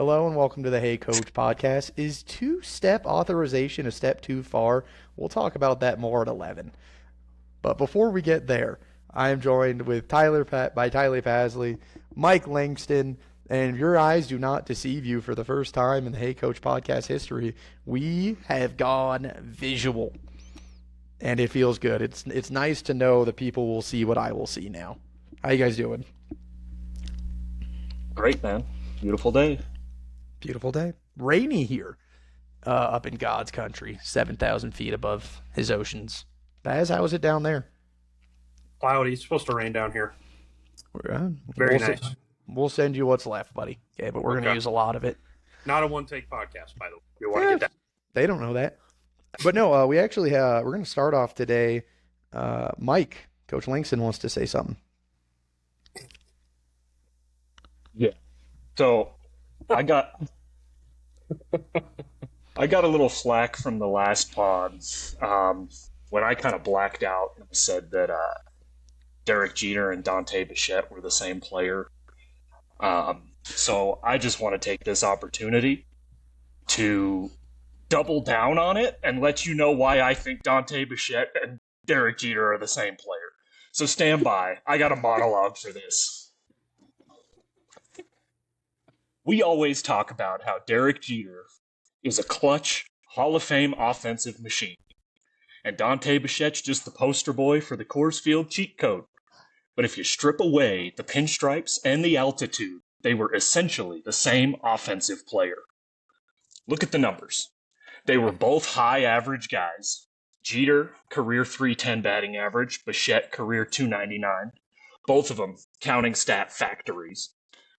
Hello and welcome to the Hey Coach podcast. Is two-step authorization a step too far? We'll talk about that more at 11. But before we get there, I am joined with Tyler Pasley, Mike Langston, and if your eyes do not deceive you, for the first time in the Hey Coach podcast history, we have gone visual. And it feels good. It's nice to know that people will see what I will see now. How you guys doing? Great, man. Beautiful day. Beautiful day. Rainy here up in God's country, 7,000 feet above his oceans. Baz, how is it down there? Cloudy. It's supposed to rain down here. Very nice. We'll send you what's left, buddy. Okay, but we're going to use a lot of it. Not a one-take podcast, by the way. You want to get that? They don't know that. But no, we actually we're going to start off today. Mike, Coach Langston wants to say something. Yeah. So I got a little flack from the last pods when I kind of blacked out and said that Derek Jeter and Dante Bichette were the same player. So I just want to take this opportunity to double down on it and let you know why I think Dante Bichette and Derek Jeter are the same player. So stand by. I got a monologue for this. We always talk about how Derek Jeter is a clutch, Hall of Fame offensive machine. And Dante Bichette's just the poster boy for the Coors Field cheat code. But if you strip away the pinstripes and the altitude, they were essentially the same offensive player. Look at the numbers. They were both high average guys. Jeter, career .310 batting average. Bichette, career .299. Both of them counting stat factories.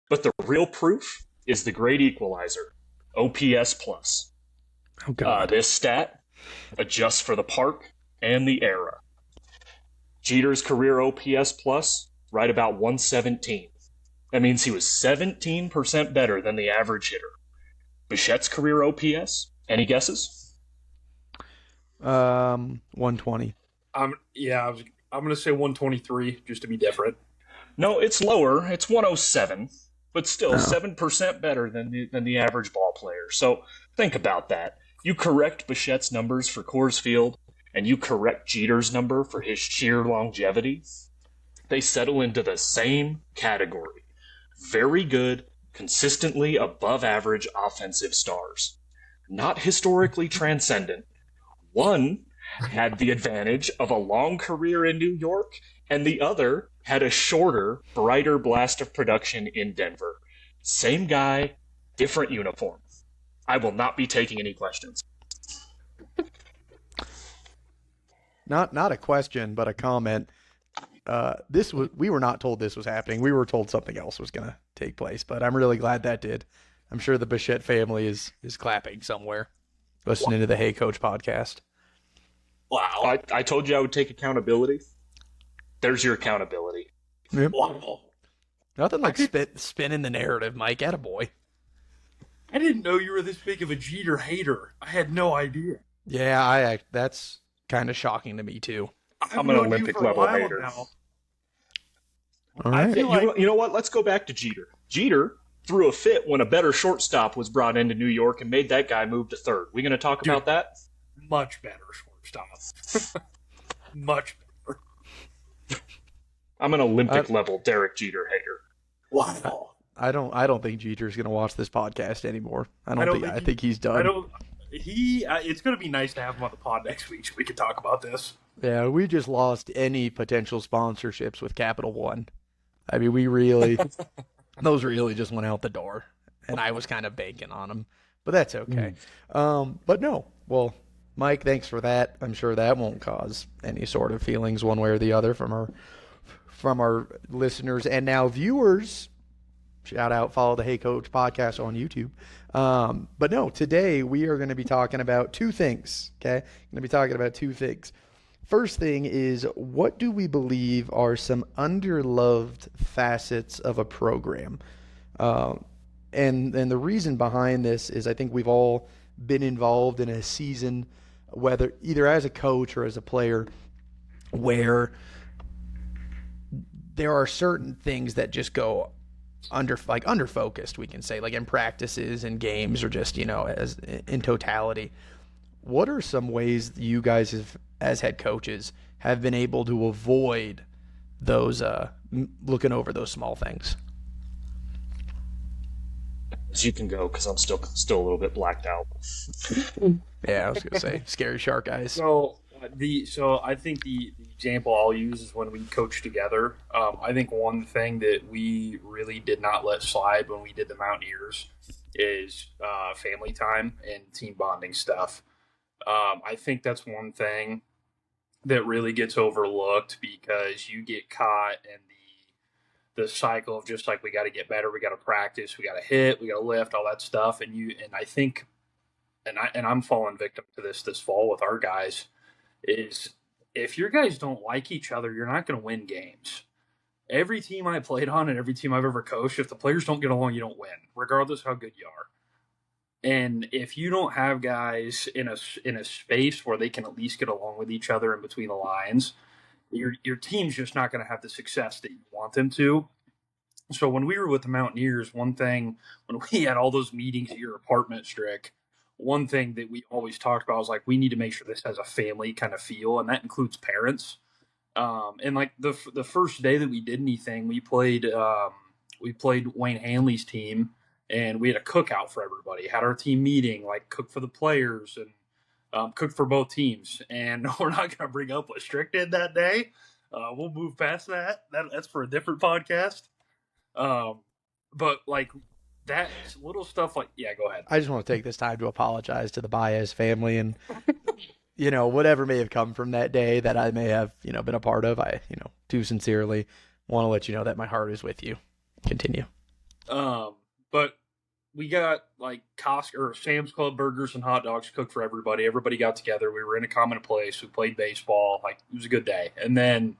But the real proof is the great equalizer, OPS plus. Oh, God. This stat adjusts for the park and the era. Jeter's career OPS plus, right about 117. That means he was 17% better than the average hitter. Bichette's career OPS, any guesses? 120. I'm going to say 123 just to be different. No, it's lower. It's 107. But still, 7% better than the average ball player. So think about that. You correct Bichette's numbers for Coors Field, and you correct Jeter's number for his sheer longevity. They settle into the same category. Very good, consistently above average offensive stars. Not historically transcendent. One had the advantage of a long career in New York, and the other had a shorter, brighter blast of production in Denver. Same guy, different uniform. I will not be taking any questions. Not a question, but a comment. We were not told this was happening. We were told something else was going to take place, but I'm really glad that did. I'm sure the Bichette family is clapping somewhere, listening to the Hey Coach podcast. Wow. I told you I would take accountability. There's your accountability. Yep. Wow. Nothing like spinning the narrative, Mike. Attaboy. I didn't know you were this big of a Jeter hater. I had no idea. Yeah, that's kind of shocking to me, too. I'm an Olympic level hater. Now. All right. You know what? Let's go back to Jeter. Jeter threw a fit when a better shortstop was brought into New York and made that guy move to third. We going to talk about that? Much better shortstop. Much better. I'm an Olympic level Derek Jeter hater. Wow. I don't think Jeter's going to watch this podcast anymore. I think he's done. It's going to be nice to have him on the pod next week so we can talk about this. Yeah, we just lost any potential sponsorships with Capital One. I mean, those really just went out the door, and I was kind of banking on them, but that's okay. But no, well, Mike, thanks for that. I'm sure that won't cause any sort of feelings one way or the other from our listeners and now viewers. Shout out, follow the Hey Coach podcast on YouTube. But no, today we are going to be talking about two things, okay? Going to be talking about two things. First thing is, what do we believe are some underloved facets of a program? And the reason behind this is I think we've all been involved in a season, whether either as a coach or as a player, where there are certain things that just go under focused, we can say, like in practices and games or just, as in totality. What are some ways you guys have, as head coaches, have been able to avoid those looking over those small things? As you can go, because I'm still a little bit blacked out. Yeah, I was gonna say scary shark eyes. So I think the example I'll use is when we coached together. I think one thing that we really did not let slide when we did the Mountaineers is family time and team bonding stuff. I think that's one thing that really gets overlooked because you get caught in the cycle of just like we got to get better, we got to practice, we got to hit, we got to lift, all that stuff, and I think I'm falling victim to this fall with our guys is if your guys don't like each other, you're not going to win games. Every team I played on and every team I've ever coached, if the players don't get along, you don't win, regardless how good you are. And if you don't have guys in a space where they can at least get along with each other in between the lines, your team's just not going to have the success that you want them to. So when we were with the Mountaineers, one thing when we had all those meetings at your apartment, Strick, one thing that we always talked about was like we need to make sure this has a family kind of feel, and that includes parents. And like the first day that we did anything, we played Wayne Hanley's team, and we had a cookout for everybody. Had our team meeting, like cook for the players and cook for both teams. And we're not going to bring up what Strick did that day. We'll move past that. That's for a different podcast. But like that little stuff, like yeah, go ahead. I just want to take this time to apologize to the Baez family and whatever may have come from that day that I may have been a part of. I too sincerely want to let you know that my heart is with you. Continue. But we got like Costco or Sam's Club burgers and hot dogs cooked for everybody. Everybody got together. We were in a common place. We played baseball. Like it was a good day. And then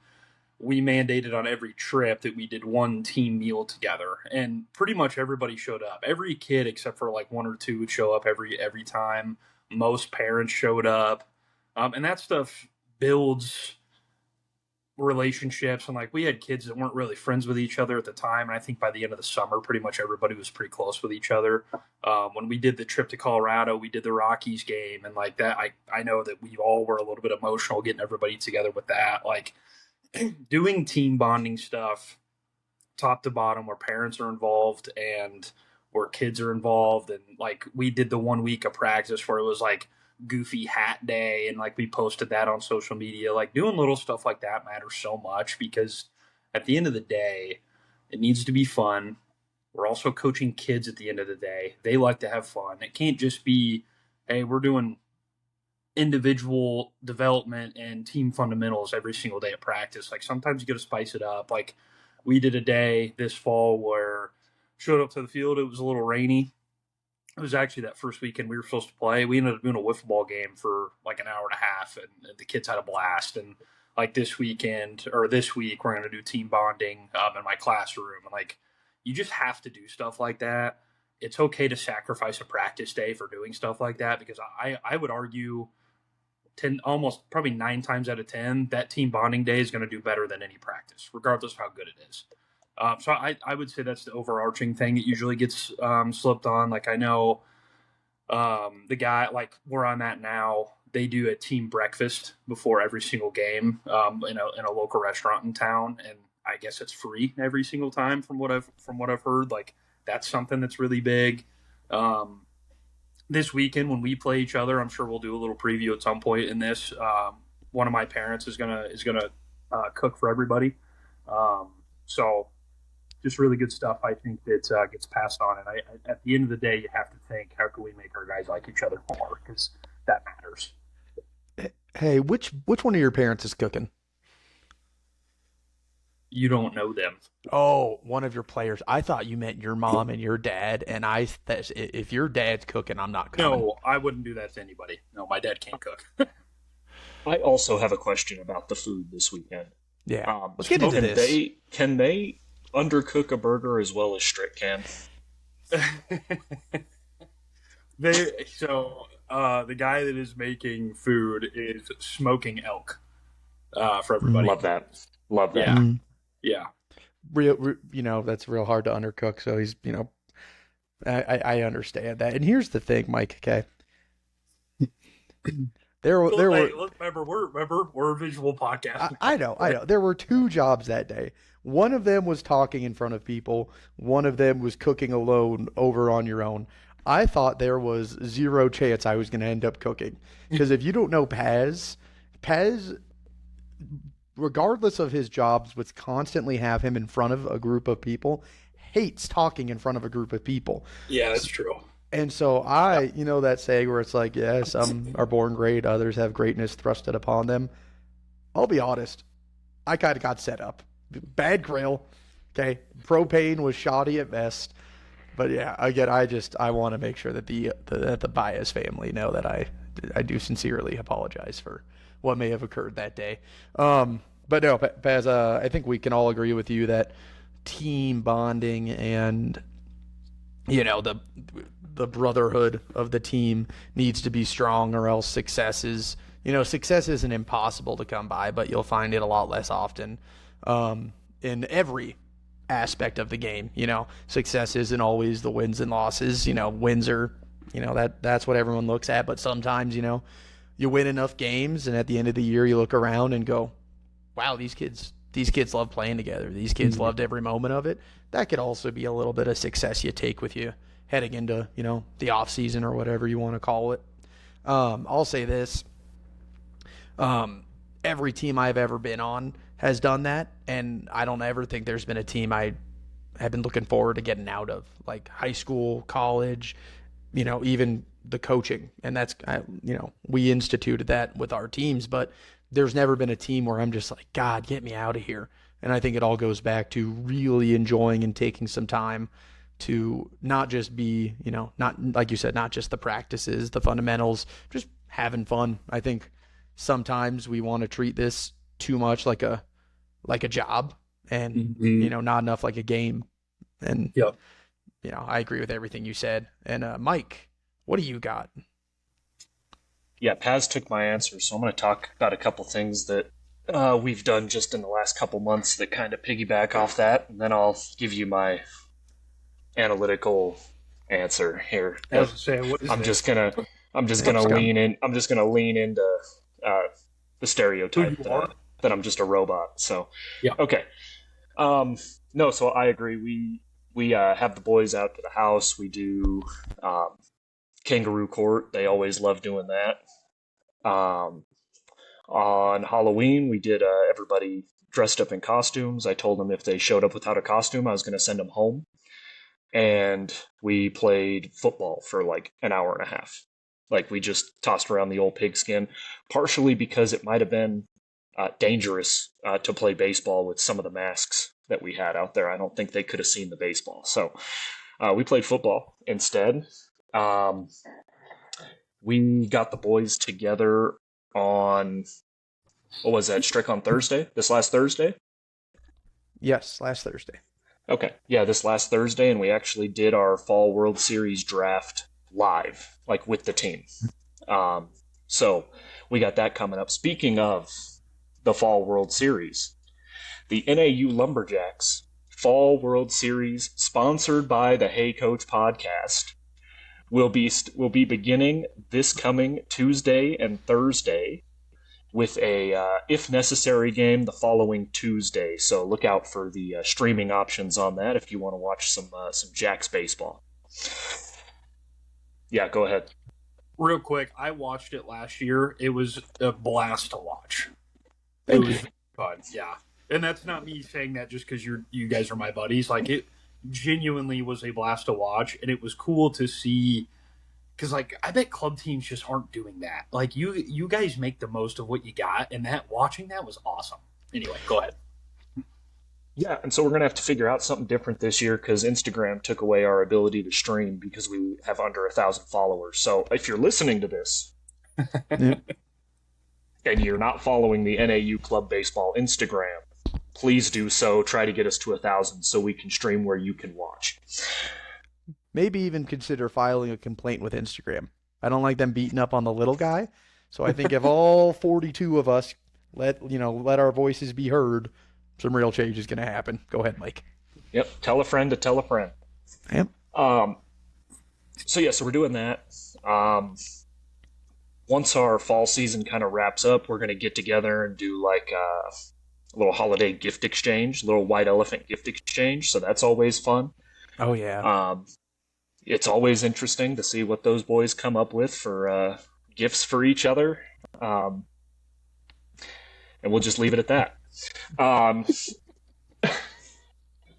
we mandated on every trip that we did one team meal together, and pretty much everybody showed up. Every kid except for like one or two would show up every time. Most parents showed up, and that stuff builds relationships. And like we had kids that weren't really friends with each other at the time, and I think by the end of the summer, pretty much everybody was pretty close with each other. When we did the trip to Colorado, we did the Rockies game, and like that, I know that we all were a little bit emotional getting everybody together with that, like. Doing team bonding stuff top to bottom where parents are involved and where kids are involved, and like we did the 1 week of practice where it was like goofy hat day and like we posted that on social media. Like doing little stuff like that matters so much because at the end of the day it needs to be fun. We're also coaching kids at the end of the day. They like to have fun. It can't just be, hey, we're doing individual development and team fundamentals every single day at practice. Like sometimes you got to spice it up. Like we did a day this fall where showed up to the field. It was a little rainy. It was actually that first weekend we were supposed to play. We ended up doing a wiffle ball game for like an hour and a half, and the kids had a blast. And like this week we're going to do team bonding in my classroom. And like you just have to do stuff like that. It's okay to sacrifice a practice day for doing stuff like that because I would argue 10, almost probably 9 times out of 10, that team bonding day is going to do better than any practice, regardless of how good it is. So I would say that's the overarching thing that usually gets slipped on. Like I know the guy, like where I'm at now, they do a team breakfast before every single game in a local restaurant in town, and I guess it's free every single time from what I've heard. Like that's something that's really big. This weekend when we play each other, I'm sure we'll do a little preview at some point in this. One of my parents is gonna cook for everybody. So just really good stuff. I think that gets passed on. And at the end of the day, you have to think, how can we make our guys like each other more? Because that matters. Hey, which one of your parents is cooking? You don't know them. Oh, one of your players. I thought you meant your mom and your dad, and if your dad's cooking, I'm not coming. No, I wouldn't do that to anybody. No, my dad can't cook. I also have a question about the food this weekend. Yeah, let's get into this. Can they undercook a burger as well as Strick can? The guy that is making food is smoking elk for everybody. Love that. Yeah. Yeah. that's real hard to undercook. So he's, I understand that. And here's the thing, Mike. Okay, there Hey, were look, remember we're a visual podcast. I know. There were two jobs that day. One of them was talking in front of people. One of them was cooking alone over on your own. I thought there was zero chance I was going to end up cooking because if you don't know Pez, regardless of his jobs, would constantly have him in front of a group of people. Hates talking in front of a group of people. Yeah, that's true. And so that saying where it's like, yeah, some are born great, others have greatness thrusted upon them. I'll be honest. I kind of got set up. Bad grill. Okay. Propane was shoddy at best. But yeah, again, I want to make sure that the Baez family know that I do sincerely apologize for what may have occurred that day. But no, Paz, I think we can all agree with you that team bonding and the brotherhood of the team needs to be strong, or else success isn't impossible to come by, but you'll find it a lot less often in every aspect of the game. Success isn't always the wins and losses. Wins are, that's what everyone looks at, but sometimes, you win enough games and at the end of the year you look around and go, wow, these kids love playing together. These kids loved every moment of it. That could also be a little bit of success you take with you heading into, the off season or whatever you want to call it. I'll say this. Every team I've ever been on has done that, and I don't ever think there's been a team I have been looking forward to getting out of, like high school, college, even the coaching. And that's, we instituted that with our teams, but there's never been a team where I'm just like, God, get me out of here. And I think it all goes back to really enjoying and taking some time to not just be, not like you said, not just the practices, the fundamentals, just having fun. I think sometimes we want to treat this too much like a job and, not enough like a game. And, Yep. I agree with everything you said. And Mike, what do you got? Yeah, Paz took my answer, so I'm going to talk about a couple things that we've done just in the last couple months that kind of piggyback off that, and then I'll give you my analytical answer here. As I say, what is I'm this? just gonna lean in. I'm just gonna lean into the stereotype Who you are? that I'm just a robot. So Yeah. okay. No, so I agree. We have the boys out to the house. We do kangaroo court. They always love doing that. On Halloween, we did everybody dressed up in costumes. I told them if they showed up without a costume, I was going to send them home. And we played football for like an hour and a half. Like we just tossed around the old pigskin, partially because it might have been dangerous to play baseball with some of the masks that we had out there. I don't think they could have seen the baseball. So we played football instead. We got the boys together on, what was that, Strick on Thursday? This last Thursday? Yes, last Thursday. Okay. Yeah, this last Thursday, and we actually did our Fall World Series draft live, like with the team. So we got that coming up. Speaking of the Fall World Series, the NAU Lumberjacks Fall World Series, sponsored by the Hey Coach podcast, will be beginning this coming Tuesday and Thursday, with a if necessary game the following Tuesday. So look out for the streaming options on that if you want to watch some Jacks baseball. Yeah, go ahead. Real quick, I watched it last year. It was a blast to watch. It was fun, yeah. And that's not me saying that just because you guys are my buddies. Like, it genuinely was a blast to watch, and it was cool to see. Because, like, I bet club teams just aren't doing that. Like, you guys make the most of what you got, and watching that was awesome. Anyway, go ahead. Yeah, and so we're going to have to figure out something different this year because Instagram took away our ability to stream because we have under 1,000 followers. So if you're listening to this and you're not following the NAU Club Baseball Instagram, please do so. Try to get us to 1,000 so we can stream where you can watch. Maybe even consider filing a complaint with Instagram. I don't like them beating up on the little guy. So I think if all 42 of us let our voices be heard, some real change is going to happen. Go ahead, Mike. Yep. Tell a friend to tell a friend. Yep. So we're doing that. Once our fall season kind of wraps up, we're going to get together and do like a little holiday gift exchange, a little white elephant gift exchange. So that's always fun. Oh yeah. It's always interesting to see what those boys come up with for gifts for each other. And we'll just leave it at that.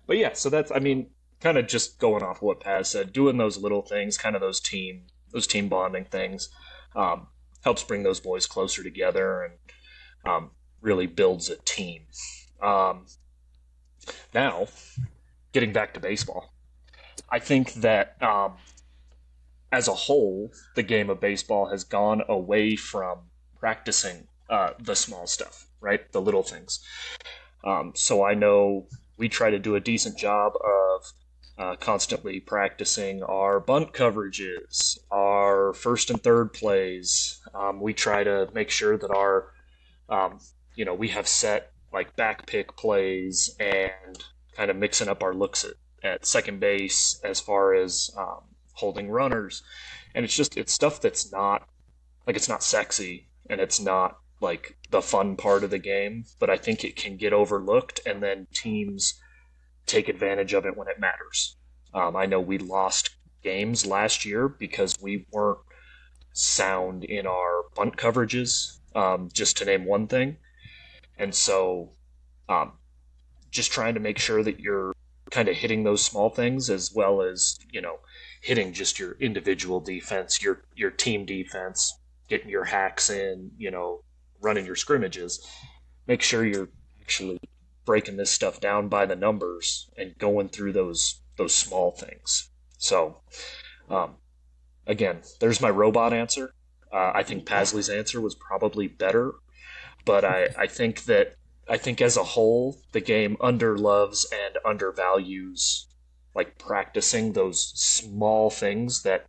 But yeah, so that's, I mean, kind of just going off what Paz said, doing those little things, kind of those team bonding things, helps bring those boys closer together and really builds a team. Now, getting back to baseball, I think that as a whole, the game of baseball has gone away from practicing the small stuff, right? The little things. So I know we try to do a decent job of constantly practicing our bunt coverages, our first and third plays. We try to make sure that our, we have set like back pick plays and kind of mixing up our looks at second base as far as holding runners. And it's stuff that's not, like, it's not sexy and it's not like the fun part of the game, but I think it can get overlooked and then teams take advantage of it when it matters. I know we lost games last year because we weren't sound in our bunt coverages, just to name one thing. And so just trying to make sure that you're kind of hitting those small things as well as, hitting just your individual defense, your team defense, getting your hacks in, running your scrimmages. Make sure you're actually breaking this stuff down by the numbers and going through those small things. So, again, there's my robot answer. I think Pasley's answer was probably better, but I think as a whole, the game underloves and undervalues like practicing those small things that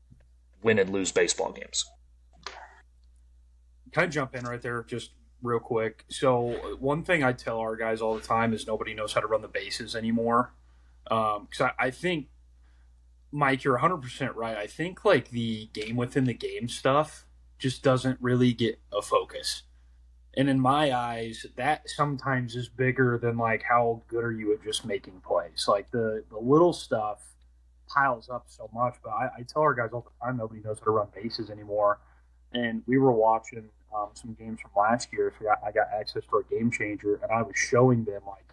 win and lose baseball games. Can I jump in right there just real quick? So one thing I tell our guys all the time is nobody knows how to run the bases anymore. Because I think, Mike, you're 100% right. I think like the game within the game stuff just doesn't really get a focus. And in my eyes, that sometimes is bigger than like how good are you at just making plays. Like the little stuff piles up so much. But I tell our guys all the time nobody knows how to run bases anymore. And we were watching some games from last year. So I got access to our game changer, and I was showing them like,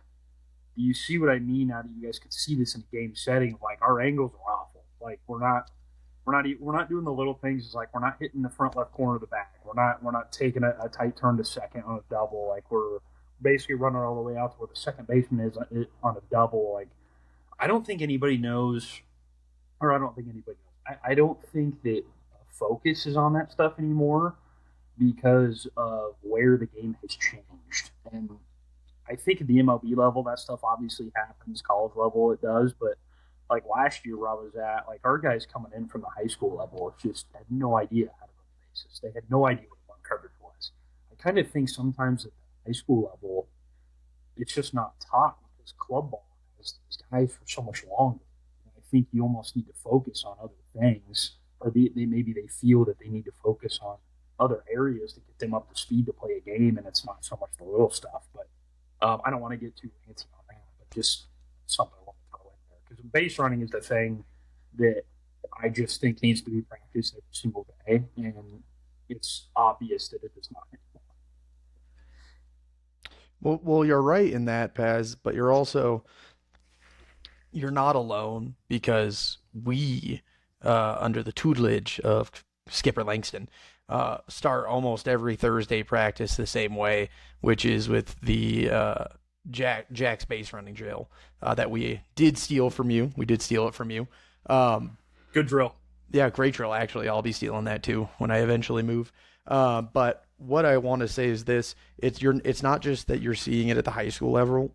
do you see what I mean? Now that you guys could see this in a game setting, like our angles are awful. Like we're not doing the little things. It's like we're not hitting the front left corner of the bag. We're not taking a tight turn to second on a double. Like we're basically running all the way out to where the second baseman is on a double. Like I don't think anybody knows, or I don't think anybody knows. I don't think that focus is on that stuff anymore because of where the game has changed. And I think at the MLB level, that stuff obviously happens. College level, it does. But like last year where I was at, like our guys coming in from the high school level just had no idea how to run the bases. They had no idea what run coverage was. I kind of think sometimes at the high school level, it's just not taught because club ball has these guys for so much longer. And I think you almost need to focus on other things, or maybe they feel that they need to focus on other areas to get them up to speed to play a game, and it's not so much the little stuff. But I don't want to get too fancy on that, but just something I want to throw in there. Because base running is the thing that I just think needs to be practiced every single day, and it's obvious that it does not anymore. Well, you're right in that, Paz, but you're not alone because we, under the tutelage of Skipper Langston, start almost every Thursday practice the same way, which is with the Jack's base running drill that we did steal from you. We did steal it from you. Good drill. Yeah, great drill, actually. I'll be stealing that too when I eventually move. But what I want to say is this. It's not just that you're seeing it at the high school level.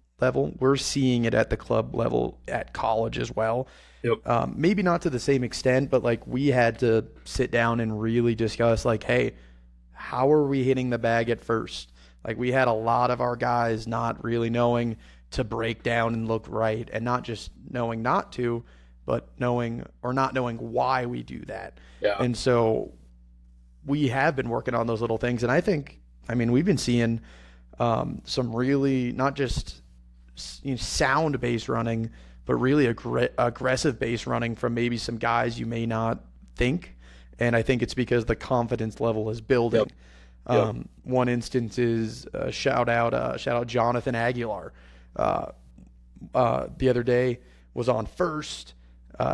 We're seeing it at the club level at college as well. Yep. Maybe not to the same extent, but like we had to sit down and really discuss like, hey, how are we hitting the bag at first? Like we had a lot of our guys not really knowing, to break down and look right, and not just knowing not to, but knowing or not knowing why we do that. Yeah. And so we have been working on those little things. And I think, I mean, we've been seeing some really not just sound base running, but really aggressive base running from maybe some guys you may not think. And I think it's because the confidence level is building. One instance is shout out Jonathan Aguilar. The other day was on first.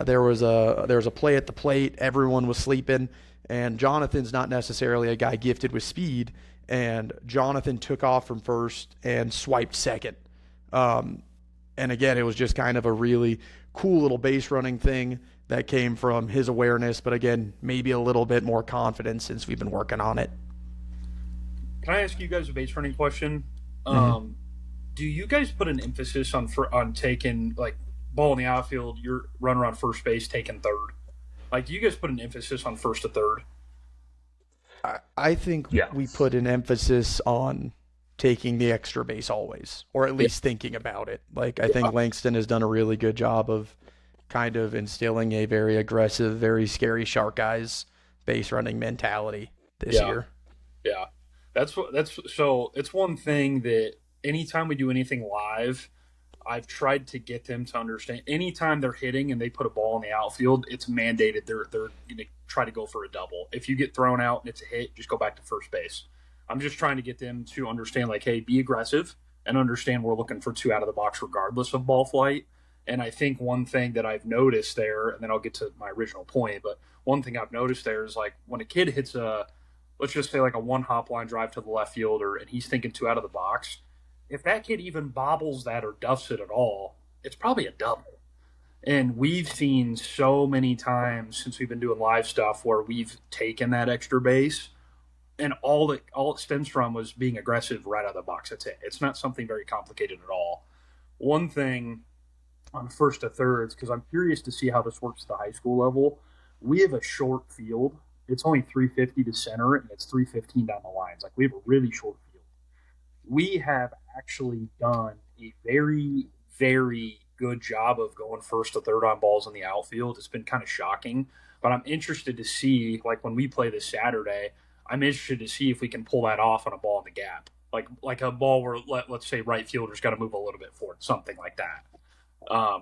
There was a play at the plate. Everyone was sleeping, and Jonathan's not necessarily a guy gifted with speed. And Jonathan took off from first and swiped second. And again, it was just kind of a really cool little base running thing that came from his awareness. But again, maybe a little bit more confidence since we've been working on it. Can I ask you guys a base running question? Do you guys put an emphasis on taking, like, ball in the outfield, your runner on first base taking third? Like, do you guys put an emphasis on first to third? I think we put an emphasis on taking the extra base always, or at least thinking about it. Like, I think Langston has done a really good job of kind of instilling a very aggressive, very scary shark eyes base running mentality this year. Yeah. So it's one thing that anytime we do anything live, I've tried to get them to understand. Anytime they're hitting and they put a ball in the outfield, it's mandated they're going to try to go for a double. If you get thrown out and it's a hit, just go back to first base. I'm just trying to get them to understand, like, hey, be aggressive and understand we're looking for two out of the box regardless of ball flight. And I think one thing that I've noticed there, and then I'll get to my original point, but one thing I've noticed there is, like, when a kid hits let's just say like a one hop line drive to the left fielder and he's thinking two out of the box, if that kid even bobbles that or duffs it at all, it's probably a double. And we've seen so many times since we've been doing live stuff where we've taken that extra base, and all it stems from was being aggressive right out of the box. That's it. It's not something very complicated at all. One thing on first to thirds, because I'm curious to see how this works at the high school level, we have a short field. It's only 350 to center it, and it's 315 down the lines. Like, we have a really short field. We have actually done a very, very good job of going first to third on balls in the outfield. It's been kind of shocking, but I'm interested to see, like, when we play this Saturday, I'm interested to see if we can pull that off on a ball in the gap. Like a ball where, let's say, right fielder's got to move a little bit forward, something like that.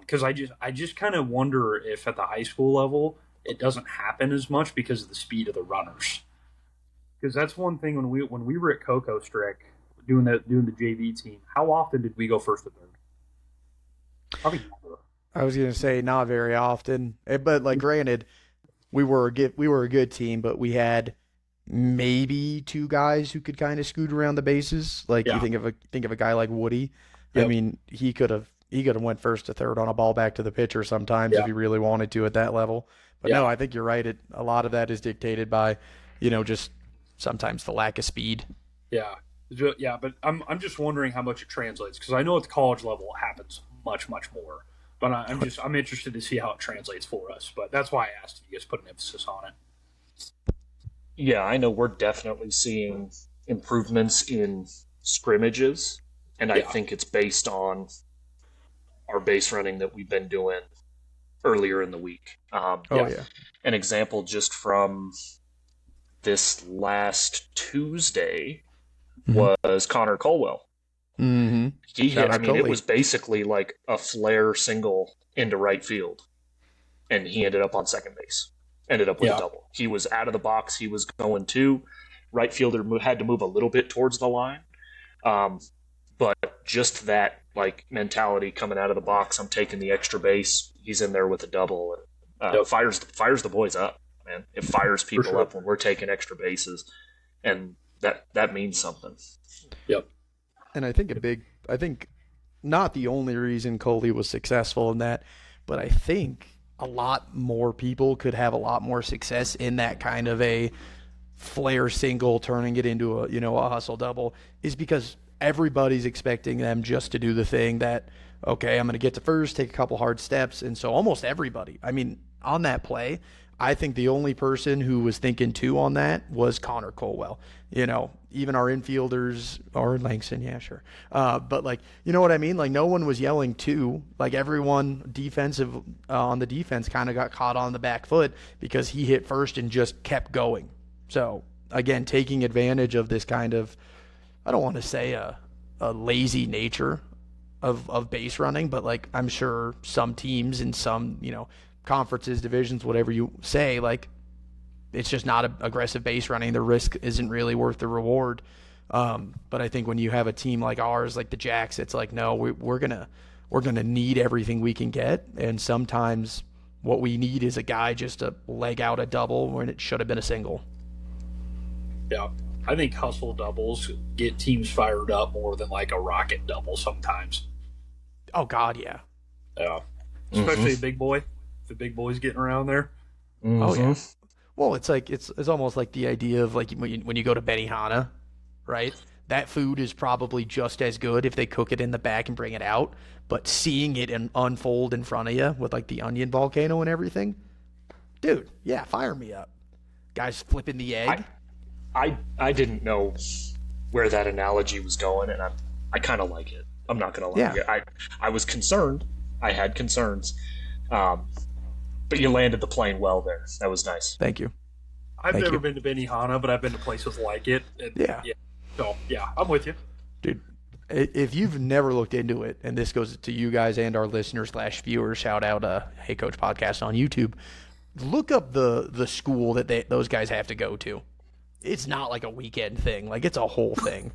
Because I just kind of wonder if at the high school level it doesn't happen as much because of the speed of the runners. Because that's one thing when we were at Coco Strick doing the JV team, how often did we go first to third? Probably never. I was gonna say not very often, but like, granted, we were a good team, but we had maybe two guys who could kind of scoot around the bases. Like, you think of a guy like Woody. Yep. I mean, he could have went first to third on a ball back to the pitcher sometimes if he really wanted to at that level. But no, I think you're right. A lot of that is dictated by, just sometimes the lack of speed. Yeah, but I'm just wondering how much it translates, because I know at the college level it happens much more. But I'm interested to see how it translates for us. But that's why I asked if you guys put an emphasis on it. Yeah, I know we're definitely seeing improvements in scrimmages, and I think it's based on our base running that we've been doing earlier in the week. An example just from this last Tuesday was Connor Colwell. Mm-hmm. It was basically like a flare single into right field, and he ended up on second base. Ended up with a double. He was out of the box. He was going to. Right fielder had to move a little bit towards the line. But just that, like, mentality coming out of the box, I'm taking the extra base. He's in there with a double. And, fires the boys up, man. It fires people up when we're taking extra bases, and that means something. Yep. And I think not the only reason Coley was successful in that, but I think a lot more people could have a lot more success in that kind of a flare single, turning it into a hustle double, is because everybody's expecting them just to do the thing that, okay, I'm going to get to first, take a couple hard steps. And so almost everybody, I mean, on that play, I think the only person who was thinking 2 on that was Connor Colwell. Even our infielders, or Langston, yeah, sure. But like, you know what I mean? Like, no one was yelling 2. Like, everyone defensive on the defense kind of got caught on the back foot because he hit first and just kept going. So again, taking advantage of this kind of, I don't want to say a lazy nature of base running, but like, I'm sure some teams in some, conferences, divisions, whatever you say, like, it's just not a aggressive base running. The risk isn't really worth the reward. But I think when you have a team like ours, like the Jacks, it's like, no, we're gonna need everything we can get, and sometimes what we need is a guy just to leg out a double when it should have been a single. Yeah. I think hustle doubles get teams fired up more than like a rocket double sometimes. Oh God, yeah. Yeah. Especially a big boy. The big boy's getting around there. Mm-hmm. Oh yeah. Well, it's like it's almost like the idea of like when you go to Benihana, right? That food is probably just as good if they cook it in the back and bring it out, but seeing it unfold in front of you with like the onion volcano and everything, dude, yeah, fire me up. Guys flipping the egg. I didn't know where that analogy was going, and I kind of like it. I'm not gonna lie. Yeah. I was concerned. I had concerns, but you landed the plane well there. That was nice. Thank you. I've never been to Benihana, but I've been to places like it. And, yeah. So, yeah, I'm with you. Dude, if you've never looked into it, and this goes to you guys and our listeners / viewers, shout out Hey Coach Podcast on YouTube, look up the school that those guys have to go to. It's not like a weekend thing. Like, it's a whole thing.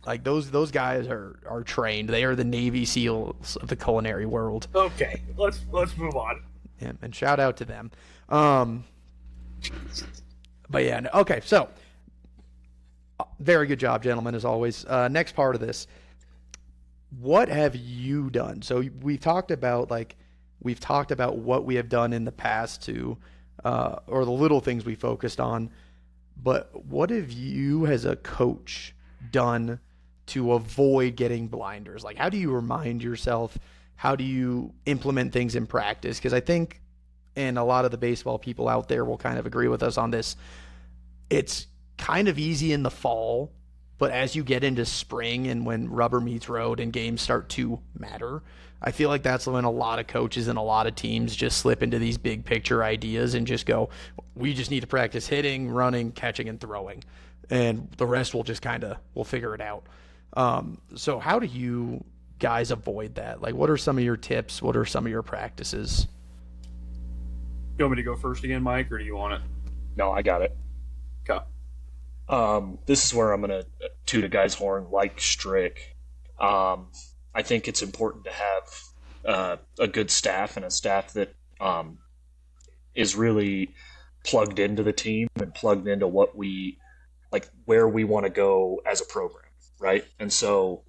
Like, those guys are trained. They are the Navy SEALs of the culinary world. Okay, let's move on. Yeah, and shout out to them. But yeah, okay, so very good job, gentlemen, as always. Next part of this, what have you done? So we've talked about what we have done in the past to, or the little things we focused on. But what have you, as a coach, done to avoid getting blinders? Like, how do you remind yourself? How do you implement things in practice? Because I think, and a lot of the baseball people out there will kind of agree with us on this, it's kind of easy in the fall, but as you get into spring and when rubber meets road and games start to matter, I feel like that's when a lot of coaches and a lot of teams just slip into these big picture ideas and just go, we just need to practice hitting, running, catching, and throwing, and the rest we'll figure it out. So how do you guys avoid that? Like, what are some of your tips? What are some of your practices? You want me to go first again, Mike, or do you want it? No, I got it. Okay. This is where I'm going to toot a guy's horn like Strick. I think it's important to have a good staff and a staff that is really plugged into the team and plugged into what we like, where we want to go as a program, right? And so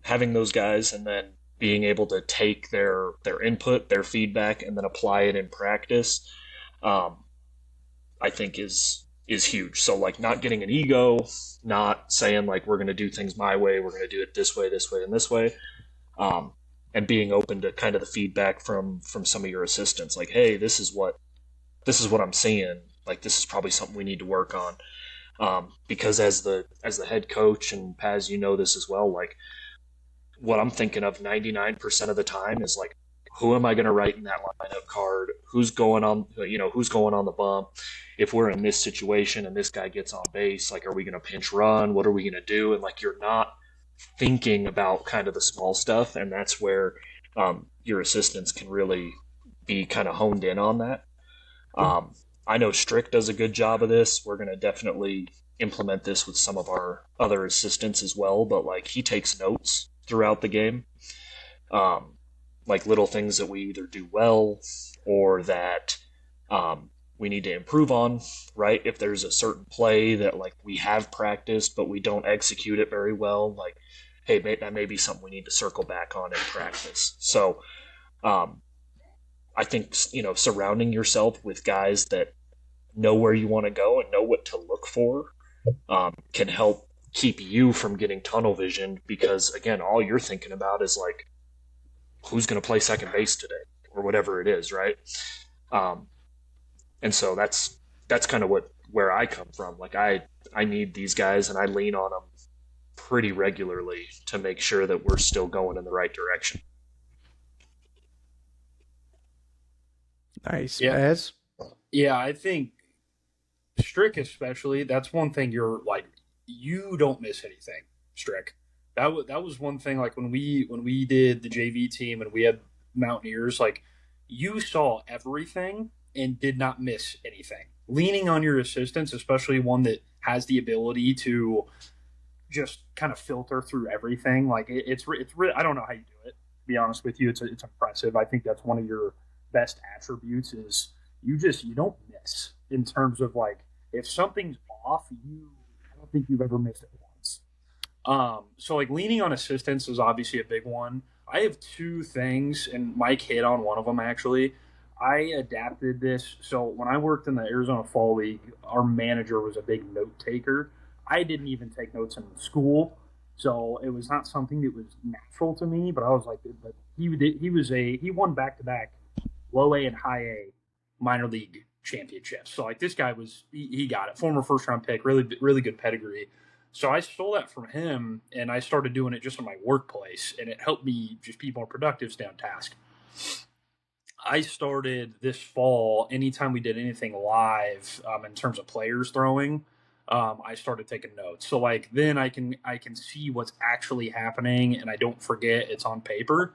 having those guys and then being able to take their input, their feedback, and then apply it in practice, I think is huge. So like, not getting an ego, not saying like, we're going to do things my way, we're going to do it this way, and this way, and being open to kind of the feedback from some of your assistants. Like, hey, this is what I'm seeing. Like, this is probably something we need to work on. Because as the head coach, and Paz, you know this as well, like, what I'm thinking of 99% of the time is like, who am I going to write in that lineup card? Who's going on the bump? If we're in this situation and this guy gets on base, like, are we going to pinch run? What are we going to do? And like, you're not thinking about kind of the small stuff. And that's where your assistants can really be kind of honed in on that. I know Strick does a good job of this. We're going to definitely implement this with some of our other assistants as well. But like, he takes notes throughout the game. Like little things that we either do well or that we need to improve on, right? If there's a certain play that like we have practiced but we don't execute it very well, like, hey, that may be something we need to circle back on in practice. So I think, surrounding yourself with guys that know where you want to go and know what to look for can help keep you from getting tunnel vision, because again, all you're thinking about is like, who's going to play second base today or whatever it is, right? And so that's kind of where I come from. Like I need these guys and I lean on them pretty regularly to make sure that we're still going in the right direction. Nice, Yeah, Maz. yeah. I think Strick especially. That's one thing you're like, you don't miss anything, Strick. That was one thing. Like when we did the JV team and we had Mountaineers, like you saw everything and did not miss anything. Leaning on your assistants, especially one that has the ability to just kind of filter through everything. Like it's I don't know how you do it. To be honest with you, it's impressive. I think that's one of your best attributes is you don't miss in terms of like if something's off, I don't think you've ever missed it once. So like leaning on assistance is obviously a big one. I have two things, and Mike hit on one of them actually. I adapted this. So when I worked in the Arizona Fall League, our manager was a big note taker. I didn't even take notes in school, so it was not something that was natural to me. But I was like, but he won back to back low A and high A minor league championships. So like this guy he got it. Former first round pick, really good pedigree. So I stole that from him and I started doing it just in my workplace and it helped me just be more productive, stay on task. I started this fall. Anytime we did anything live in terms of players throwing, I started taking notes. So like then I can see what's actually happening, and I don't forget it's on paper.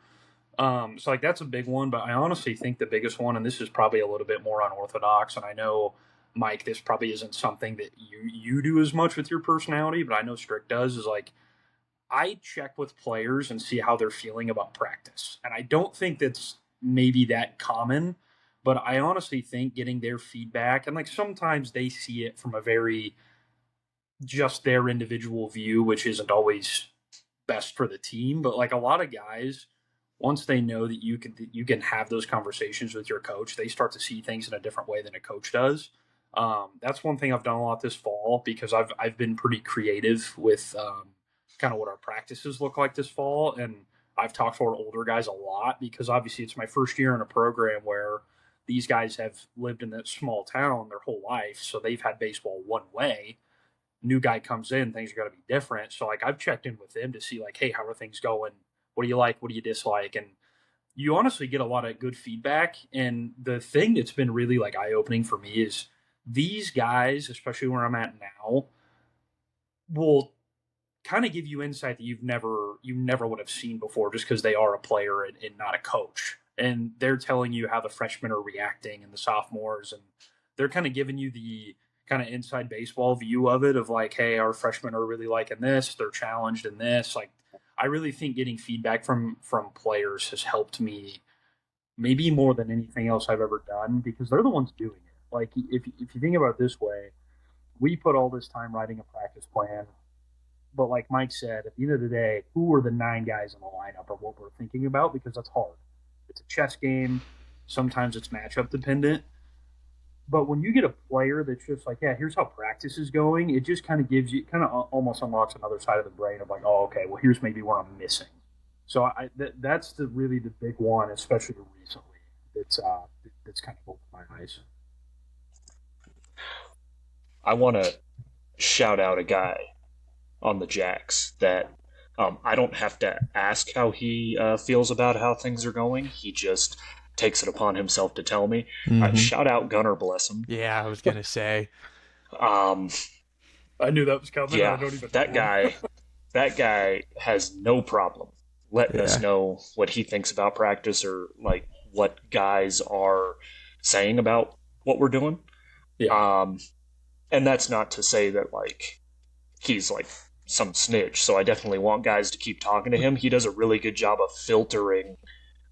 So like that's a big one. But I honestly think the biggest one, and this is probably a little bit more unorthodox, and I know Mike, this probably isn't something that you do as much with your personality, but I know Strick does. Is like I check with players and see how they're feeling about practice. And I don't think that's maybe that common, but I honestly think getting their feedback and like sometimes they see it from a very just their individual view, which isn't always best for the team. But like a lot of guys, once they know that you can have those conversations with your coach, they start to see things in a different way than a coach does. That's one thing I've done a lot this fall because I've been pretty creative with kind of what our practices look like this fall, and I've talked to our older guys a lot because obviously it's my first year in a program where these guys have lived in that small town their whole life, so they've had baseball one way. New guy comes in, things are going to be different. So like I've checked in with them to see like, hey, how are things going? What do you like? What do you dislike? And you honestly get a lot of good feedback. And the thing that's been really like eye opening for me is these guys, especially where I'm at now, will kind of give you insight that you never would have seen before just because they are a player and not a coach. And they're telling you how the freshmen are reacting and the sophomores, and they're kind of giving you the kind of inside baseball view of it of like, hey, our freshmen are really liking this, they're challenged in this. Like I really think getting feedback from players has helped me maybe more than anything else I've ever done because they're the ones doing it. Like if you think about it this way, we put all this time writing a practice plan. But like Mike said, at the end of the day, who are the nine guys in the lineup are what we're thinking about because that's hard. It's a chess game. Sometimes it's matchup dependent. But when you get a player that's just like, yeah, here's how practice is going, it just kind of gives you, kind of almost unlocks another side of the brain of like, oh, okay, well, here's maybe where I'm missing. So that's really the big one, especially recently. That's kind of opened my eyes. I want to shout out a guy on the Jacks that I don't have to ask how he feels about how things are going. He just takes it upon himself to tell me. Mm-hmm. Shout out Gunnar, bless him. Yeah, I was gonna say. Um, I knew that was coming. And I yeah, don't even that know him. guy, that guy has no problem letting us Yeah. know what he thinks about practice or like what guys are saying about what we're doing. Yeah. Um, and that's not to say that like he's like some snitch. So I definitely want guys to keep talking to him. He does a really good job of filtering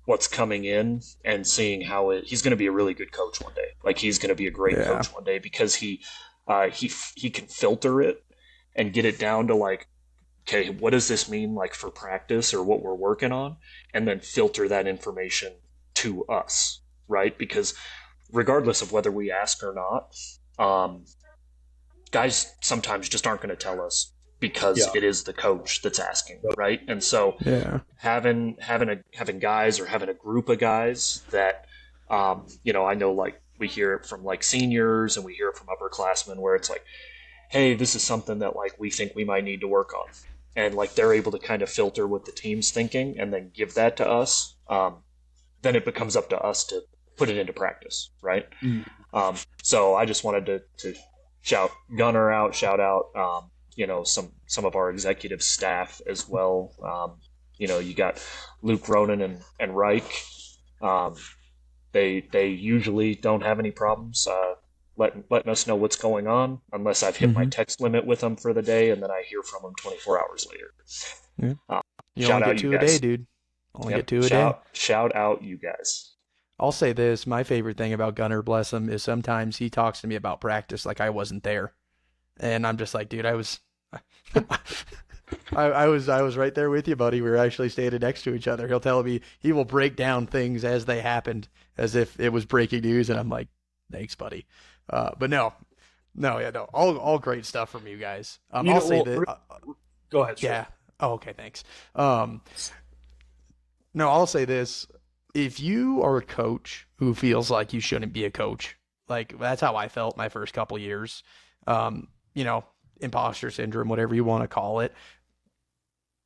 what's coming in and seeing how he's going to be a really good coach one day. Like he's going to be a great Yeah. coach one day because he can filter it and get it down to like, okay, what does this mean like for practice or what we're working on, and then filter that information to us, right? Because regardless of whether we ask or not, um, guys sometimes just aren't going to tell us because Yeah. it is the coach that's asking, right? And so Yeah. having guys or having a group of guys that I know like we hear it from like seniors and we hear it from upperclassmen where it's like, hey, this is something that like we think we might need to work on, and like they're able to kind of filter what the team's thinking and then give that to us. Then it becomes up to us to put it into practice, right? So I just wanted to shout Gunner out, shout out, some of our executive staff as well. You got Luke Ronan and Reich. They usually don't have any problems letting us know what's going on, unless I've hit my text limit with them for the day, and then I hear from them 24 hours later. Yeah. You Shout only out get you two a day, guys. dude. Only Yep. get two a day. Shout out you guys. I'll say this, my favorite thing about Gunner, bless him, is sometimes he talks to me about practice like I wasn't there. And I'm just like, dude, I was I was right there with you, buddy. We were actually standing next to each other. He'll tell me, he will break down things as they happened as if it was breaking news, and I'm like, thanks, buddy. But no, yeah, no, all great stuff from you guys. I'll say that. Go ahead. Sir. Yeah. Oh, okay, thanks. No, I'll say this. If you are a coach who feels like you shouldn't be a coach, like that's how I felt my first couple years, you know, imposter syndrome, whatever you want to call it,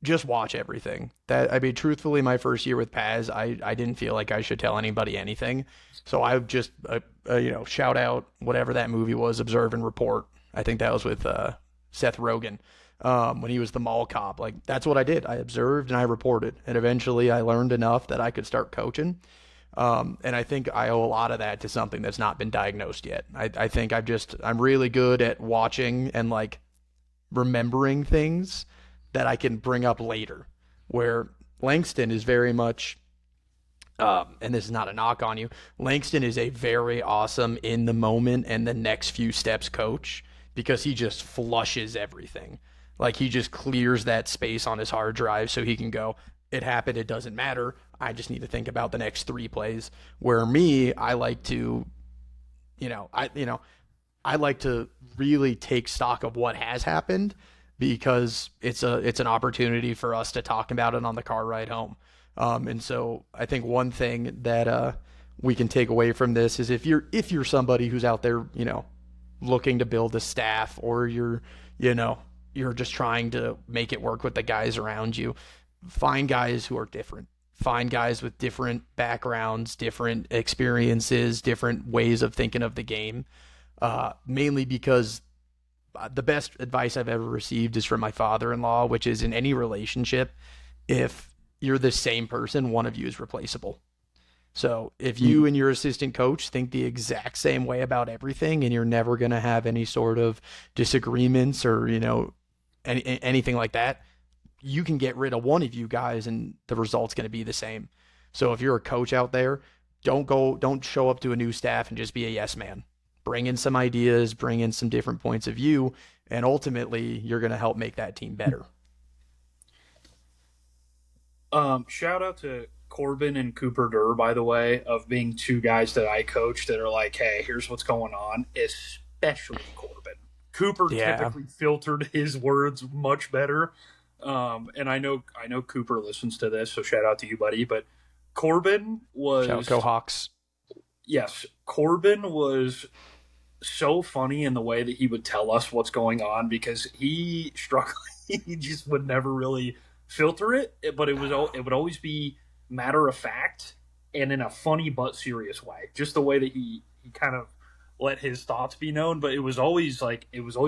just watch everything. I mean, truthfully, my first year with Paz, I didn't feel like I should tell anybody anything. So I just, shout out whatever that movie was, Observe and Report. I think that was with Seth Rogen. When he was the mall cop, like that's what I did. I observed and I reported, and eventually I learned enough that I could start coaching. And I think I owe a lot of that to something that's not been diagnosed yet. I think I'm really good at watching and like remembering things that I can bring up later. Where Langston is very much, and this is not a knock on you, Langston is a very awesome in the moment and the next few steps coach because he just flushes everything. Like he just clears that space on his hard drive so he can go, it happened, it doesn't matter. I just need to think about the next 3 plays. Where me, I like to, I like to really take stock of what has happened because it's an opportunity for us to talk about it on the car ride home. And so I think one thing that we can take away from this is if you're somebody who's out there, looking to build a staff, or you're just trying to make it work with the guys around you, find guys who are different. Find guys with different backgrounds, different experiences, different ways of thinking of the game. Mainly because the best advice I've ever received is from my father-in-law, which is in any relationship, if you're the same person, one of you is replaceable. So if you and your assistant coach think the exact same way about everything, and you're never going to have any sort of disagreements or, anything like that, you can get rid of one of you guys and the result's going to be the same. So if you're a coach out there, don't show up to a new staff and just be a yes man. Bring in some ideas, bring in some different points of view, and ultimately you're going to help make that team better. Shout out to Corbin and Cooper Durr, by the way, of being 2 guys that I coach that are like, hey, here's what's going on, especially Corbin. Cooper typically filtered his words much better. And I know Cooper listens to this, so shout out to you, buddy. But Corbin was... Shout out, go Hawks. Yes, Corbin was so funny in the way that he would tell us what's going on because he struggled. He just would never really filter it, but it would always be matter of fact and in a funny but serious way. Just the way that he kind of let his thoughts be known, but it was always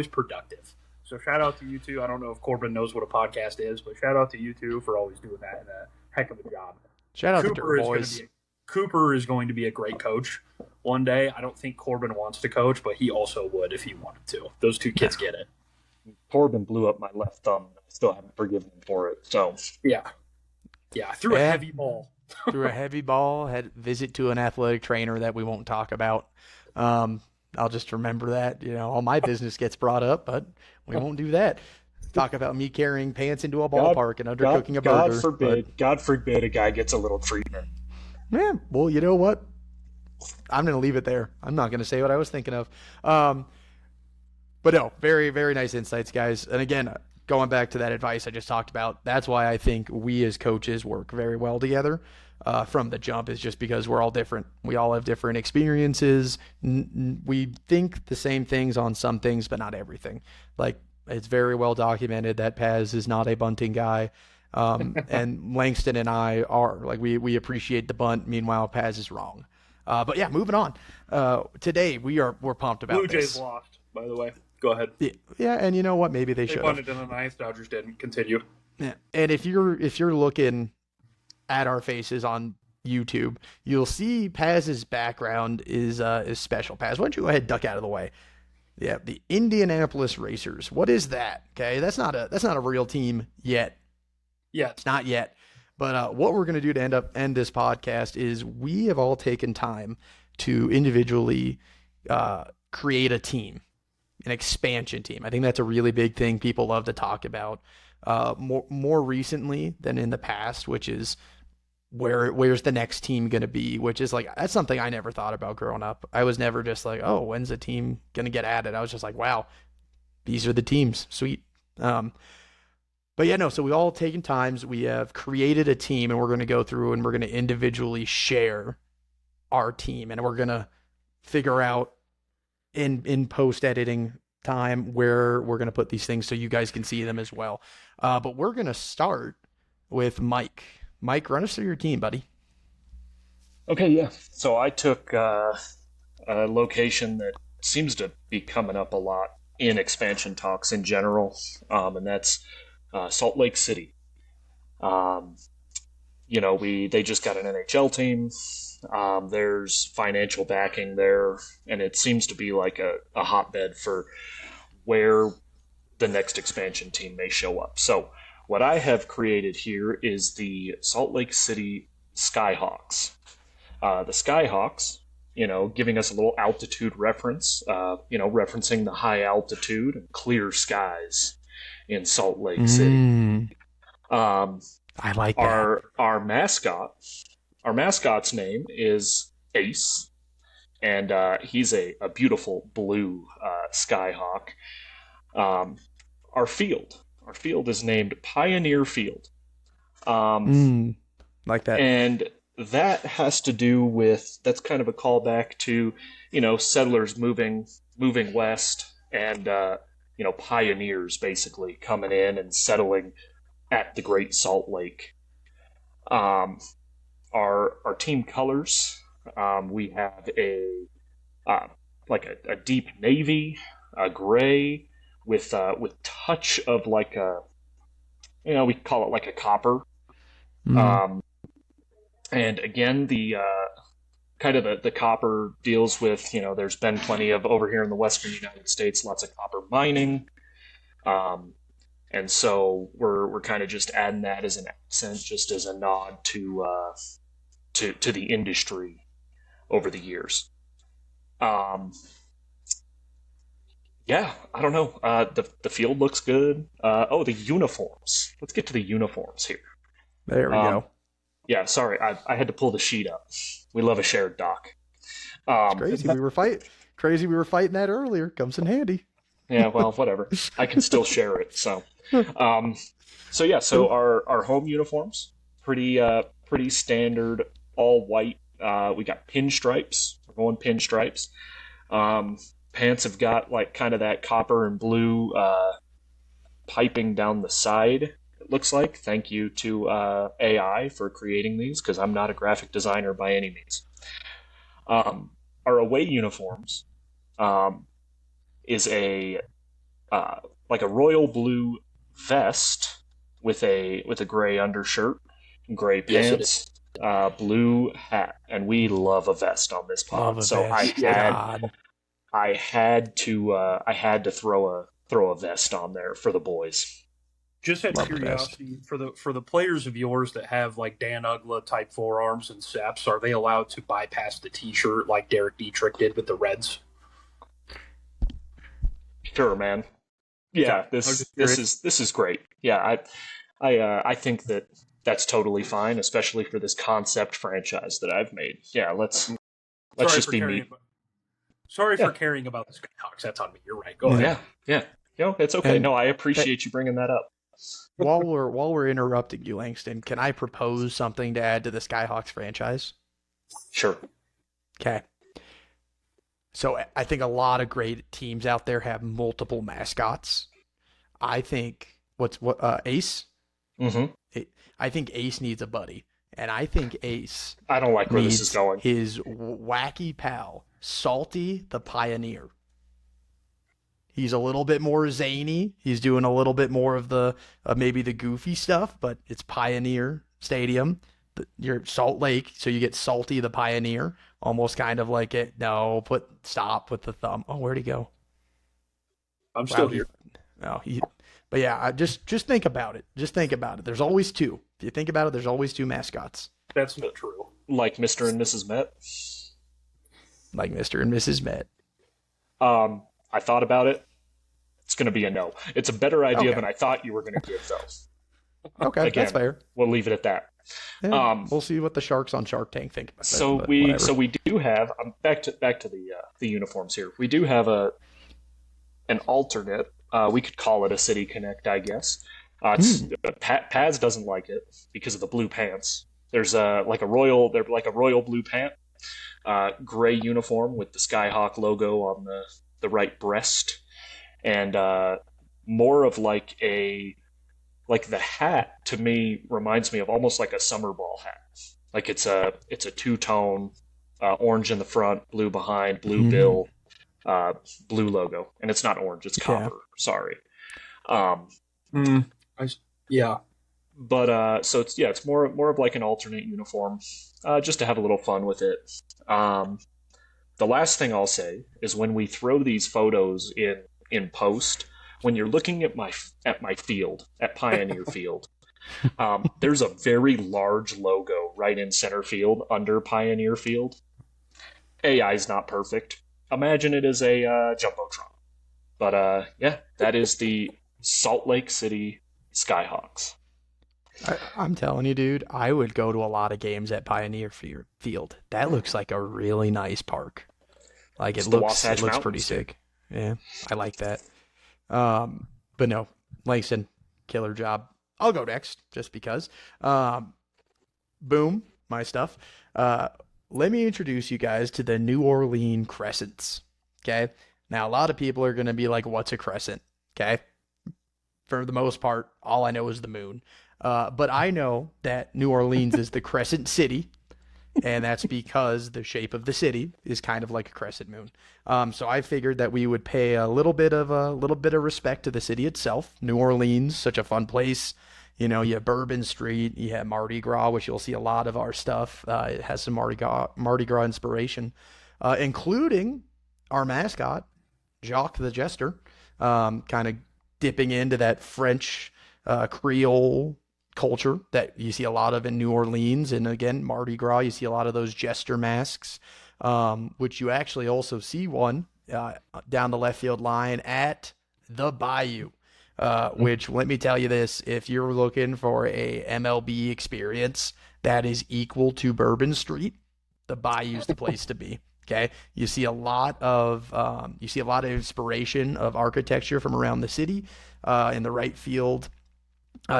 productive. So shout out to you two. I don't know if Corbin knows what a podcast is, but shout out to you two for always doing that and a heck of a job. Shout out to the boys. Cooper is going to be a great coach one day. I don't think Corbin wants to coach, but he also would if he wanted to. Those 2 kids get it. Corbin blew up my left thumb. I still haven't forgiven him for it. So yeah, threw a heavy ball. Threw a heavy ball. Had a visit to an athletic trainer that we won't talk about. I'll just remember that. All my business gets brought up, but we won't do that. Talk about me carrying pants into a ballpark and undercooking a burger. God forbid a guy gets a little treatment. Yeah, well, you know what? I'm going to leave it there. I'm not going to say what I was thinking of. But no, very, very nice insights, guys. And again, going back to that advice I just talked about, that's why I think we as coaches work very well together. from the jump is just because we're all different. We all have different experiences. We think the same things on some things, but not everything. Like, it's very well documented that Paz is not a bunting guy. And Langston and I are like, we appreciate the bunt. Meanwhile, Paz is wrong. But yeah, moving on. Today we're pumped about Blue Jays this. lost, by the way. Go ahead. Yeah, and you know what? Maybe they should have. They punted in the ninth. Dodgers didn't. Continue. Yeah. And if you're looking at our faces on YouTube, you'll see Paz's background is special. Paz, why don't you go ahead and duck out of the way? Yeah, the Indianapolis Racers. What is that? Okay, that's not a real team yet. Yeah, It's not yet. But what we're going to do to end this podcast is we have all taken time to individually create a team, an expansion team. I think that's a really big thing people love to talk about more recently than in the past, which is where's the next team going to be, which is like, that's something I never thought about growing up. I was never just like, oh, when's the team going to get added? I was just like, wow, these are the teams. Sweet. But yeah, no, so we all taken times, we have created a team, and we're going to go through and we're going to individually share our team, and we're going to figure out in post editing time where we're going to put these things so you guys can see them as well. But we're going to start with Mike. Mike, run us through your team, buddy. Okay, yeah. So I took a location that seems to be coming up a lot in expansion talks in general, and that's Salt Lake City. They just got an NHL team. There's financial backing there, and it seems to be like a hotbed for where the next expansion team may show up. So what I have created here is the Salt Lake City Skyhawks. The Skyhawks, giving us a little altitude reference, referencing the high altitude and clear skies in Salt Lake City. I like that. Our mascot's name is Ace, and he's a beautiful blue skyhawk. Our field is named Pioneer Field. Like that. And that has to do with, that's kind of a callback to, settlers moving west, and pioneers basically coming in and settling at the Great Salt Lake. Our team colors, we have a deep navy, a gray with touch of like we call it like a copper. And again, the kind of the copper deals with, there's been plenty of, over here in the Western United States, lots of copper mining. And so we're kind of just adding that as an accent, just as a nod to the industry over the years. Yeah, I don't know. The field looks good. The uniforms. Let's get to the uniforms here. There we go. Yeah, sorry, I had to pull the sheet up. We love a shared doc. It's crazy. We were fighting that earlier. Comes in handy. Yeah, well, whatever. I can still share it. So, so our home uniforms, pretty standard, all white. We got pinstripes. We're going pinstripes. Pants have got like kind of that copper and blue piping down the side. It looks like. Thank you to AI for creating these, because I'm not a graphic designer by any means. Our away uniforms is a like a royal blue vest with a gray undershirt, gray pants, blue hat, and we love a vest on this pod. So I had to throw a vest on there for the boys. Just out of curiosity, for the players of yours that have like Dan Ugla type forearms and seps, are they allowed to bypass the T-shirt like Derek Dietrich did with the Reds? Sure, man. Yeah, this is great. Yeah, I think that's totally fine, especially for this concept franchise that I've made. Yeah, let's just be me. Sorry for caring about the Skyhawks. That's on me. You're right. Go ahead. Yeah. It's okay. No, I appreciate you bringing that up. while we're interrupting you, Langston, can I propose something to add to the Skyhawks franchise? Sure. Okay. So I think a lot of great teams out there have multiple mascots. I think what Ace? Hmm. I think Ace needs a buddy, and I think Ace I don't like where this is needs going. his wacky pal, Salty the Pioneer. He's a little bit more zany. He's doing a little bit more of the maybe the goofy stuff, but it's Pioneer Stadium. You're Salt Lake, so you get Salty the Pioneer, almost kind of like it. No, stop with the thumb. Oh, where'd he go? I'm Wow, still here. No, but yeah, just think about it. Just think about it. There's always two. If you think about it, there's always two mascots, That's not true. Like Mr. and Mrs. Met. like Mr. and Mrs. Met. I thought about it. It's going to be a no. It's a better idea Okay. than I thought you were going to give, though. Okay, Again, that's fair. we'll leave it at that. Yeah, we'll see what the sharks on Shark Tank think about So it. But we whatever. so we do have back to the uniforms here. We do have an alternate. We could call it a City Connect, I guess. Paz doesn't like it because of the blue pants. There's like a royal blue pant, gray uniform with the Skyhawk logo on the right breast, and more of like the hat to me reminds me of almost like a summer ball hat. Like it's a two-tone, orange in the front, blue behind, blue bill, blue logo, and it's not orange, it's copper. Sorry. Yeah. But so it's more of like an alternate uniform, just to have a little fun with it. The last thing I'll say is when we throw these photos in post, when you're looking at my field at Pioneer Field, there's a very large logo right in center field under Pioneer Field. AI is not perfect. Imagine it as a jumbotron, but yeah, that is the Salt Lake City Skyhawks. I'm telling you, dude, I would go to a lot of games at Pioneer Field. That looks like a really nice park. Like It's it the looks Wasatch pretty Mountains, sick. Yeah, I like that. But no, Langston, killer job. I'll go next just because. Boom, my stuff. Let me introduce you guys to the New Orleans Crescents. Okay. Now, a lot of people are going to be like, what's a crescent? Okay. For the most part, all I know is the moon. But I know that New Orleans is the crescent city, and that's because the shape of the city is kind of like a crescent moon. So I figured that we would pay a little bit of respect to the city itself. New Orleans, such a fun place. You know, you have Bourbon Street, you have Mardi Gras, which you'll see a lot of our stuff. It has some Mardi Gras inspiration, including our mascot, Jacques the Jester, kind of dipping into that French Creole culture that you see a lot of in New Orleans. And again, Mardi Gras, you see a lot of those jester masks, which you actually also see one down the left field line at the Bayou. Which, let me tell you this, if you're looking for a MLB experience that is equal to Bourbon Street, the Bayou's the place to be. Okay, you see a lot of inspiration of architecture from around the city. In the right field,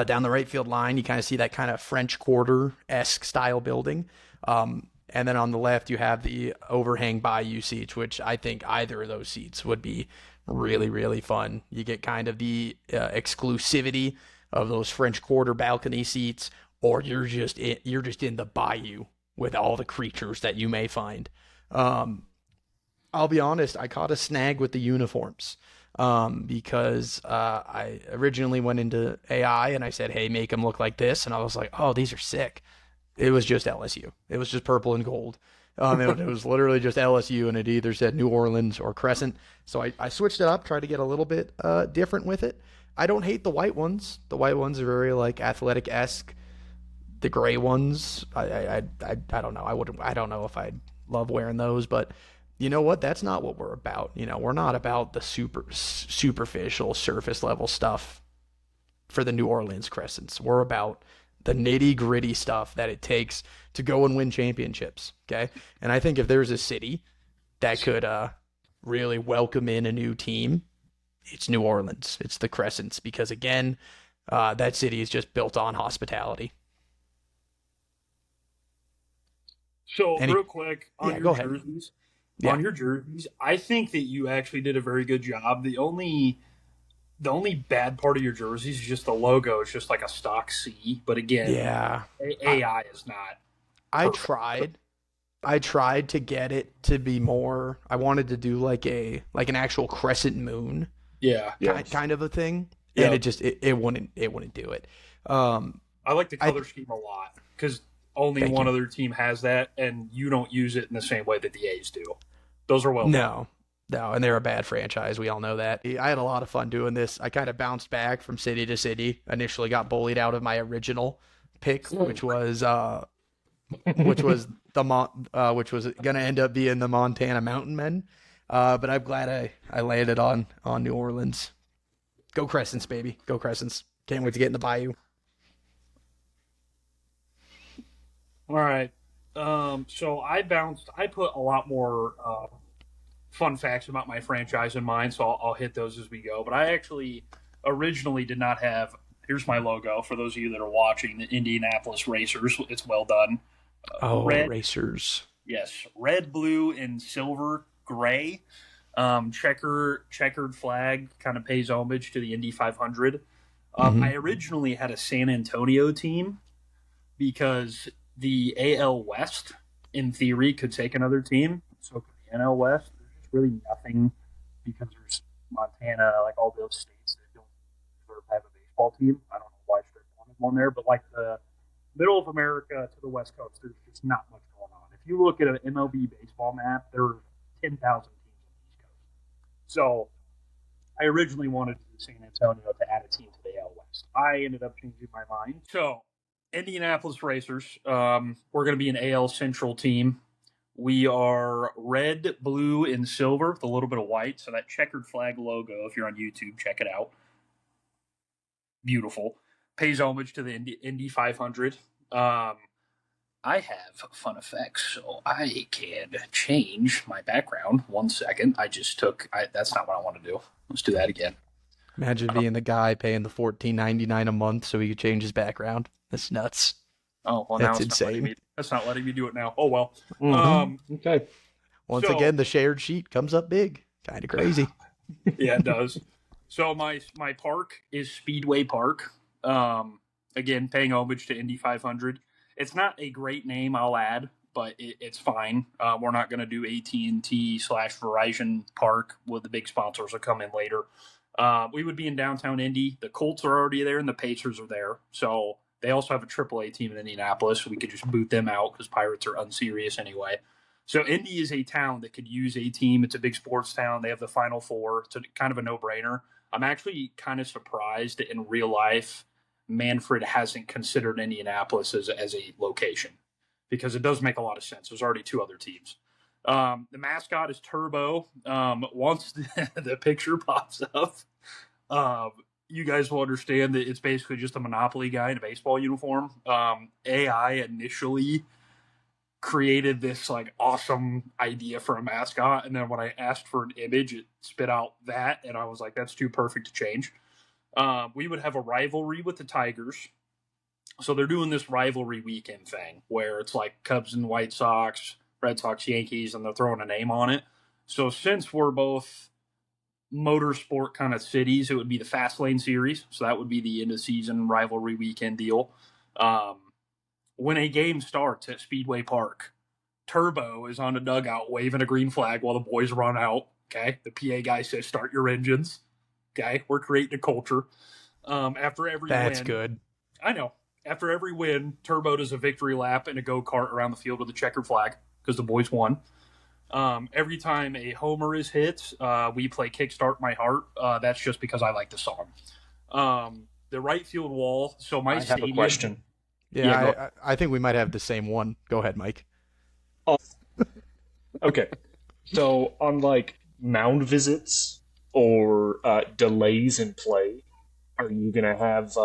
down the right field line, you kind of see that kind of French Quarter-esque style building. And then on the left, you have the overhang Bayou seats, which I think either of those seats would be really, really fun. You get kind of the exclusivity of those French Quarter balcony seats, or you're just in the Bayou with all the creatures that you may find. I'll be honest, I caught a snag with the uniforms because I originally went into AI and I said, hey, make them look like this. And I was like, oh, these are sick. It was just LSU. It was just purple and gold. It was literally just LSU, and it either said New Orleans or Crescent. So I switched it up, tried to get a little bit different with it. I don't hate the white ones. The white ones are very like athletic-esque. The gray ones, I don't know. I don't know if I'd love wearing those, but you know what? That's not what we're about. You know, we're not about the superficial, surface level stuff for the New Orleans Crescents. We're about the nitty gritty stuff that it takes to go and win championships. Okay. And I think if there's a city that could really welcome in a new team, it's New Orleans. It's the Crescents because again, That city is just built on hospitality. So Any, real quick on yeah, your go ahead. jerseys, Yeah, I think that you actually did a very good job. The only bad part of your jerseys is just the logo. It's just like a stock C. But again, yeah. I, AI is not I perfect. tried. I tried to get it to be more. I wanted to do like an actual crescent moon Yeah. Yeah. kind of a thing, and Yeah. it wouldn't do it. Um, I like the I color scheme a lot because only Thank one you. other team has that, and you don't use it in the same way that the A's do. Those are well done. No, no, and they're a bad franchise. We all know that. I had a lot of fun doing this. I kind of bounced back from city to city. Initially, got bullied out of my original pick, which was which was gonna end up being the Montana Mountain Men. But I'm glad I landed on New Orleans. Go Crescents, baby. Go Crescents. Can't wait to get in the Bayou. All right. So I put a lot more fun facts about my franchise in mind, so I'll hit those as we go. But I actually originally did not have. Here's my logo for those of you that are watching the Indianapolis Racers. It's well done. Oh, Red, racers. yes, red, blue, and silver, gray. Checkered flag kind of pays homage to the Indy 500. Mm-hmm. I originally had a San Antonio team because the AL West, in theory, could take another team. So could the NL West. There's just really nothing because there's Montana, like all those states that don't deserve to have a baseball team. I don't know why Strict wanted one there, but like the middle of America to the West Coast, there's just not much going on. If you look at an MLB baseball map, there are 10,000 teams on the East Coast. So I originally wanted to do San Antonio to add a team to the AL West. I ended up changing my mind. So Indianapolis Racers, we're going to be an AL Central team. We are red, blue, and silver with a little bit of white. So that checkered flag logo, if you're on YouTube, check it out. Beautiful. Pays homage to the Indy 500. I have fun effects, so I can change my background. 1 second. That's not what I want to do. Let's do that again. Imagine being the guy paying the $14.99 a month so he could change his background. That's nuts. Oh well, now That's it's not letting insane. me. That's not letting me do it now. Oh well. Okay. Once So again, the shared sheet comes up big. Kind of crazy. yeah, it does. So my park is Speedway Park. Again, paying homage to Indy 500. It's not a great name, I'll add, but it's fine. We're not going to do AT&T/Verizon Park with the big sponsors will come in later. We would be in downtown Indy. The Colts are already there and the Pacers are there. So they also have a AAA team in Indianapolis. So we could just boot them out because Pirates are unserious anyway. So Indy is a town that could use a team. It's a big sports town. They have the Final Four. It's kind of a no-brainer. I'm actually kind of surprised that in real life, Manfred hasn't considered Indianapolis as a location because it does make a lot of sense. There's already two other teams. The mascot is Turbo. Once the picture pops up, you guys will understand that it's basically just a Monopoly guy in a baseball uniform. AI initially created this like awesome idea for a mascot, and then when I asked for an image, it spit out that, and I was like, that's too perfect to change. We would have a rivalry with the Tigers. So they're doing this rivalry weekend thing where it's like Cubs and White Sox, Red Sox, Yankees, and they're throwing a name on it. So since we're both motorsport kind of cities, it would be the Fast Lane Series. So that would be the end of season rivalry weekend deal. When a game starts at Speedway Park, Turbo is on the dugout waving a green flag while the boys run out. Okay. The PA guy says, start your engines. Okay. We're creating a culture. After every That's win, good. I know. After every win, Turbo does a victory lap and a go-kart around the field with a checkered flag because the boys won. Every time a homer is hit, we play Kickstart My Heart. That's just because I like the song. The right field wall. So my I have stadium. a question. Yeah, I think we might have the same one. Go ahead, Mike. Okay. So on like mound visits or delays in play, are you gonna have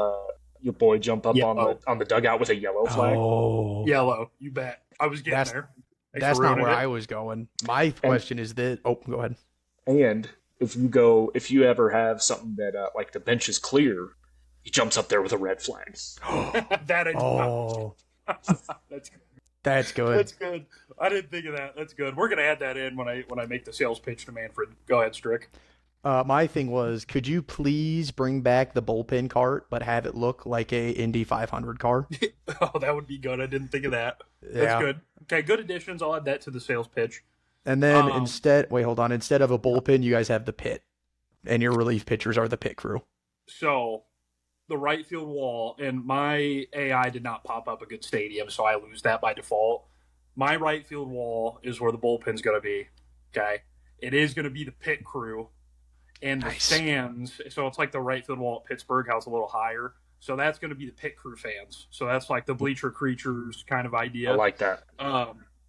your boy jump up on the dugout with a yellow flag? Oh, Yellow. You bet. I was getting there. Thanks that's for not ruining where it. I was going. My question is that. Oh, go ahead. And if you ever have something that like the bench is clear, He jumps up there with a red flag. That I did not. Oh, That's good. that's good. That's good. I didn't think of that. That's good. We're gonna add that in when I make the sales pitch to Manfred. Go ahead, Strick. My thing was, could you please bring back the bullpen cart, but have it look like a Indy 500 car? Oh, that would be good. I didn't think of that. That's Yeah. good. Okay, good additions. I'll add that to the sales pitch. And then Um, instead of a bullpen, you guys have the pit, and your relief pitchers are the pit crew. So the right field wall, and my AI did not pop up a good stadium, so I lose that by default. My right field wall is where the bullpen's going to be. Okay, it is going to be the pit crew, and the Nice. stands. So it's like the right field wall at Pittsburgh, how it's a little higher. So that's going to be the pit crew fans. So that's like the bleacher creatures kind of idea. I like that.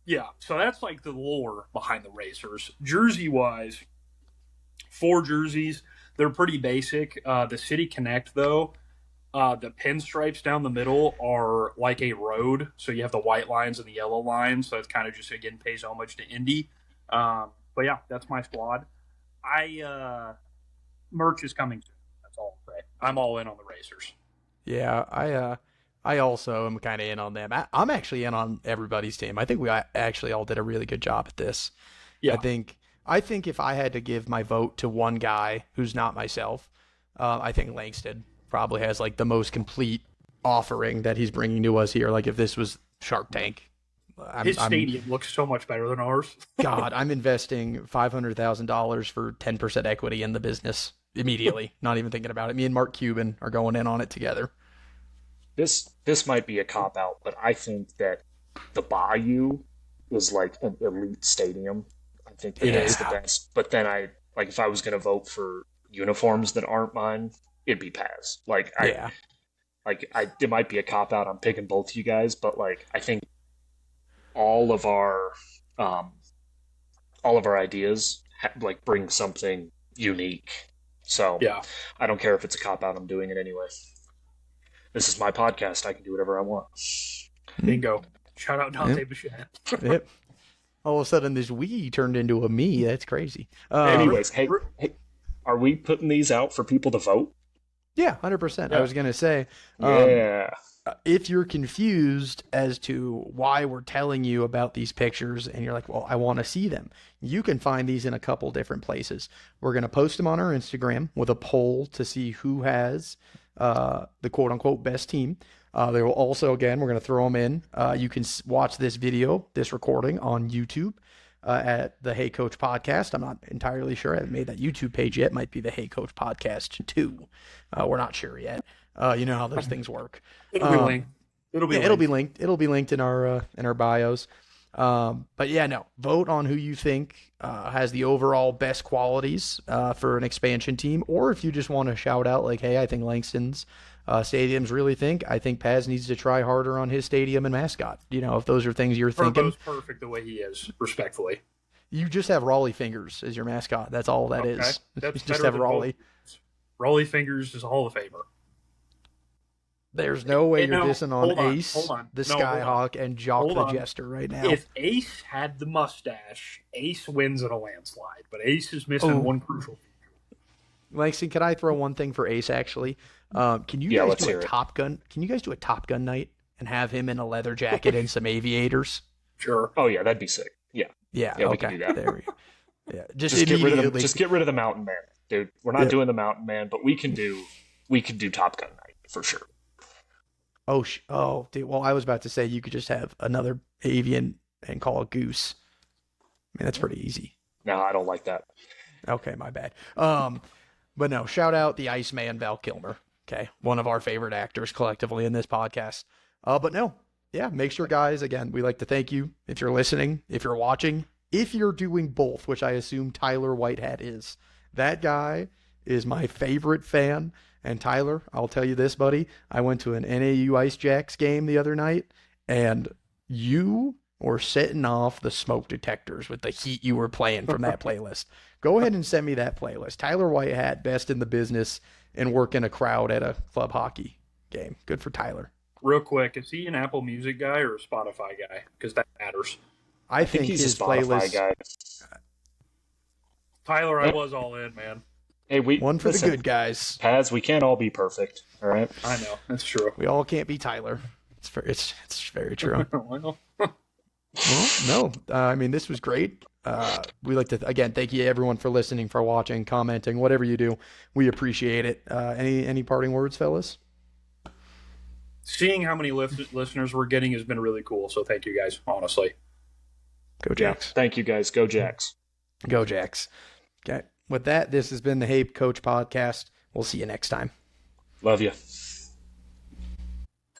Yeah, so that's like the lore behind the racers. Jersey wise, 4 jerseys. They're pretty basic. The City Connect, though, the pinstripes down the middle are like a road. So you have the white lines and the yellow lines. So it's kind of just, again, pays homage to Indy. But yeah, that's my squad. Merch is coming soon. That's all I'll say. I'm all in on the racers. Yeah, I also am kind of in on them. I'm actually in on everybody's team. I think we actually all did a really good job at this. Yeah. I think if I had to give my vote to one guy who's not myself, I think Langston probably has like the most complete offering that he's bringing to us here. Like if this was Shark Tank, His stadium looks so much better than ours. God, I'm investing $500,000 for 10% equity in the business immediately. Not even thinking about it. Me and Mark Cuban are going in on it together. This might be a cop out, but I think that the Bayou is like an elite stadium. I think that that's the best. But then if I was going to vote for uniforms that aren't mine, it'd be Paz. It might be a cop out. I'm picking both you guys, but like I think all of our ideas bring something unique. So Yeah. I don't care if it's a cop out. I'm doing it anyway. This is my podcast. I can do whatever I want. Bingo. Shout out Dante Bichette. Yep. All of a sudden, this we turned into a me. That's crazy. Anyways, hey, are we putting these out for people to vote? Yeah, 100%. Yeah. I was going to say, Yeah. if you're confused as to why we're telling you about these pictures and you're like, well, I want to see them, you can find these in a couple different places. We're going to post them on our Instagram with a poll to see who has the quote unquote best team. They will also, again, we're going to throw them in. You can watch this video, this recording on YouTube at the Hey Coach Podcast. I'm not entirely sure. I haven't made that YouTube page yet. It might be the Hey Coach Podcast 2. We're not sure yet. You know how those things work. It'll be linked. It'll be linked. It'll be linked in our bios. But yeah, no. Vote on who you think has the overall best qualities for an expansion team, or if you just want to shout out like, "Hey, I think Langston's stadiums really think. I think Paz needs to try harder on his stadium and mascot." You know, if those are things you're thinking. Turbo's perfect the way he is, respectfully. You just have Raleigh Fingers as your mascot. That's all that is. That's You just better have than Raleigh. Raleigh Fingers is a Hall of Famer. There's no way Hey, you're no, dissing on hold on, Ace, hold on. the No, hold on. Skyhawk, and Jock Hold the on. Jester right now. If Ace had the mustache, Ace wins in a landslide. But Ace is missing one crucial. Langston, can I throw one thing for Ace actually? Can you guys let's do hear a it. Top Gun? Can you guys do a Top Gun night and have him in a leather jacket and some aviators? Sure. Oh yeah, that'd be sick. Yeah. Yeah, Yeah, we okay. can do that. There we go. Yeah, just Just get rid of immediately. the Mountain Man, dude. We're not doing the Mountain Man, but we can do Top Gun night for sure. Oh, dude. Well, I was about to say you could just have another avian and call it Goose. I mean, that's pretty easy. No, I don't like that. Okay, my bad. But no, shout out the Iceman Val Kilmer. Okay, one of our favorite actors collectively in this podcast. But no, yeah, make sure, guys. Again, we like to thank you if you're listening, if you're watching, if you're doing both, which I assume Tyler Whitehat is. That guy is my favorite fan. And Tyler, I'll tell you this, buddy. I went to an NAU Ice Jacks game the other night, and you were setting off the smoke detectors with the heat you were playing from that playlist. Go ahead and send me that playlist. Tyler Whitehat, best in the business and working a crowd at a club hockey game. Good for Tyler. Real quick, is he an Apple Music guy or a Spotify guy? Because that matters. I think he's his a Spotify playlist. guy. Tyler, I was all in, man. Hey, One for listen, the good guys. Paz, we can't all be perfect. All right. I know that's true. We all can't be Tyler. It's very true. Well, Well, no, I mean, this was great. We like to, again, thank you everyone for listening, for watching, commenting, whatever you do. We appreciate it. Any parting words, fellas? seeing how many listeners we're getting has been really cool. So thank you guys, honestly. Go Yeah. Jacks. Thank you, guys. Go Jacks. Go Jacks. Okay. With that, this has been the Hey Coach Podcast. We'll see you next time. Love you.